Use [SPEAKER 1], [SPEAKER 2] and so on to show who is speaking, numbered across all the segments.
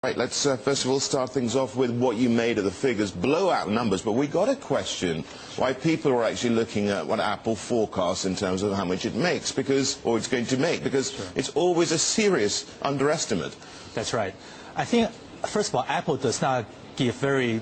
[SPEAKER 1] Right, let's first of all start things off with what you made of the figures. Blowout numbers, but we got a question why people are actually looking at what Apple forecasts in terms of how much it makes, or it's going to make, because it's always a serious underestimate.
[SPEAKER 2] That's right. I think, first of all, Apple does not give very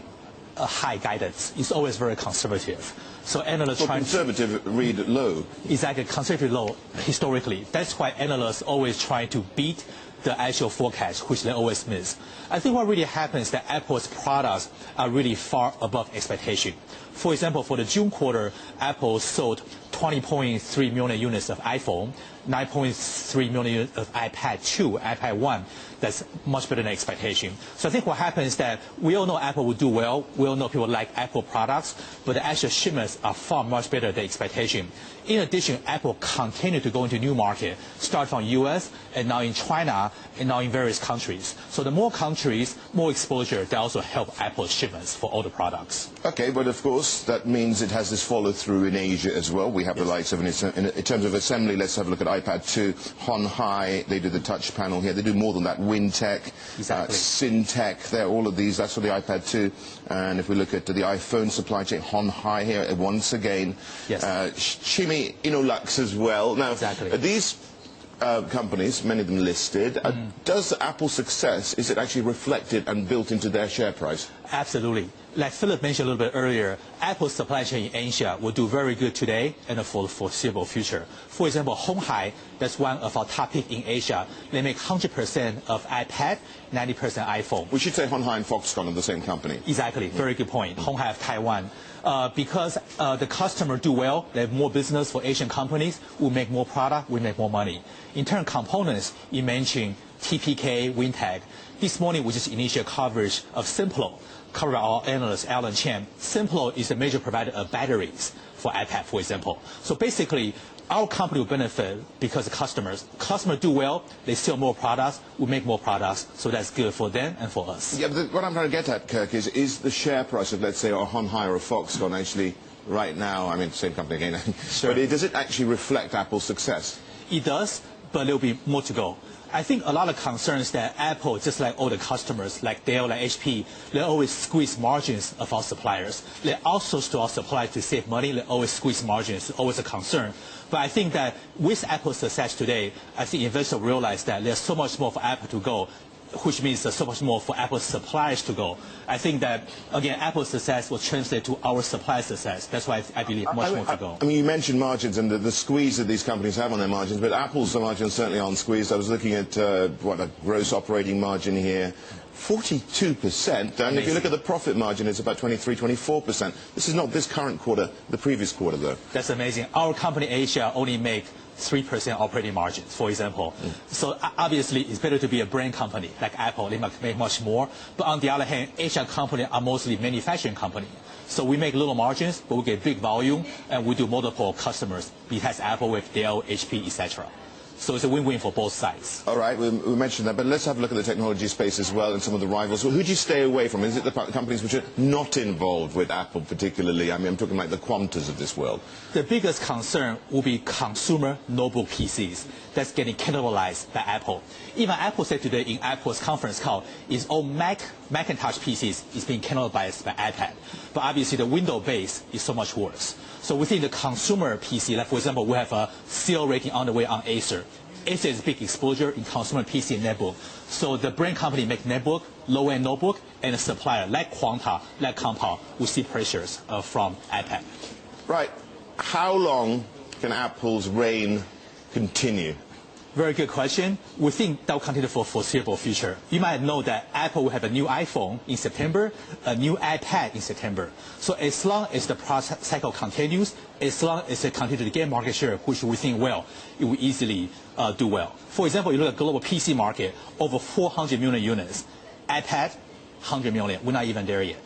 [SPEAKER 2] high guidance. It's always very conservative. So analysts
[SPEAKER 1] conservative read low.
[SPEAKER 2] Exactly, conservative low historically. That's why analysts always try to beat the actual forecast, which they always miss. I think what really happens is that Apple's products are really far above expectation. For example, for the June quarter, Apple sold 20.3 million units of iPhone, 9.3 million units of iPad 2, iPad 1. That's much better than expectation. So I think what happens is that we all know Apple will do well. We all know people like Apple products, but the actual shipments are far much better than expectation. In addition, Apple continued to go into new markets, start from US and now in China and now in various countries. So the more countries, more exposure, that also help Apple's shipments for all the products.
[SPEAKER 1] Okay, but of course that means it has this follow through in Asia as well. We have the likes of, in terms of assembly, let's have a look at iPad 2, Hon Hai, they do the touch panel here. They do more than that. WinTech,
[SPEAKER 2] exactly.
[SPEAKER 1] Syntech, they're all of these. That's for the iPad 2. And if we look at the iPhone supply chain, Hon Hai here once again.
[SPEAKER 2] Yes.
[SPEAKER 1] Shimi Inolux as well. Now,
[SPEAKER 2] exactly.
[SPEAKER 1] These companies, many of them listed, does Apple's success, is it actually reflected and built into their share price?
[SPEAKER 2] Absolutely. Like Philip mentioned a little bit earlier, Apple's supply chain in Asia will do very good today and for the foreseeable future. For example, Hon Hai, that's one of our top pick in Asia. They make 100% of iPad, 90% iPhone.
[SPEAKER 1] We should say Hon Hai and Foxconn are the same company.
[SPEAKER 2] Exactly. Very good point. Hon Hai of Taiwan. Because the customer do well, they have more business for Asian companies, we make more product, we make more money. In terms of components, you mentioned TPK, WinTech. This morning we just initiated coverage of Simplo, covered by our analyst, Alan Chen. Simplo is a major provider of batteries for iPad, for example. So basically, our company will benefit because the customers do well, they sell more products, we make more products, so that's good for them and for us.
[SPEAKER 1] Yeah, but what I'm trying to get at, Kirk, is the share price of, let's say, a Hon Hai or a Foxconn actually right now, I mean, same company again,
[SPEAKER 2] sure.
[SPEAKER 1] But does it actually reflect Apple's success?
[SPEAKER 2] It does, but there will be more to go. I think a lot of concerns that Apple, just like all the customers, like Dell, like HP, they always squeeze margins of our suppliers. They outsource to our suppliers to save money. They always squeeze margins. It's always a concern. But I think that with Apple's success today, I think investors realize that there's so much more for Apple to go, which means there's so much more for Apple's suppliers to go. I think that, again, Apple's success will translate to our supplier success. That's why I believe much more to go.
[SPEAKER 1] I mean, you mentioned margins and the squeeze that these companies have on their margins, but Apple's margins certainly aren't squeezed. I was looking at, a gross operating margin here. 42%, and Amazing. If you look at the profit margin, it's about 23-24%. This is not this current quarter, the previous quarter, though.
[SPEAKER 2] That's amazing. Our company, Asia, only make 3% operating margins, for example. So obviously, it's better to be a brand company like Apple. They make much more. But on the other hand, Asian companies are mostly manufacturing companies. So we make little margins, but we get big volume, and we do multiple customers. Besides Apple with Dell, HP, etc. So it's a win-win for both sides.
[SPEAKER 1] All right, we mentioned that, but let's have a look at the technology space as well and some of the rivals. Well, who do you stay away from? Is it the companies which are not involved with Apple particularly? I mean, I'm talking like the Quantas of this world.
[SPEAKER 2] The biggest concern will be consumer notebook PCs that's getting cannibalized by Apple. Even Apple said today in Apple's conference call, its own Macintosh PCs is being cannibalized by iPad. But obviously the Windows base is so much worse. So within the consumer PC, like for example, we have a CL rating on the way on Acer. Acer is big exposure in consumer PC and netbook. So the brand company make netbook, low-end notebook, and a supplier like Quanta, like Compal, will see pressures from iPad.
[SPEAKER 1] Right. How long can Apple's reign continue?
[SPEAKER 2] Very good question. We think that will continue for foreseeable future. You might know that Apple will have a new iPhone in September, a new iPad in September. So as long as the process cycle continues, as long as they continue to gain market share, which we think well, it will easily do well. For example, you look at the global PC market, over 400 million units. iPad, 100 million. We're not even there yet.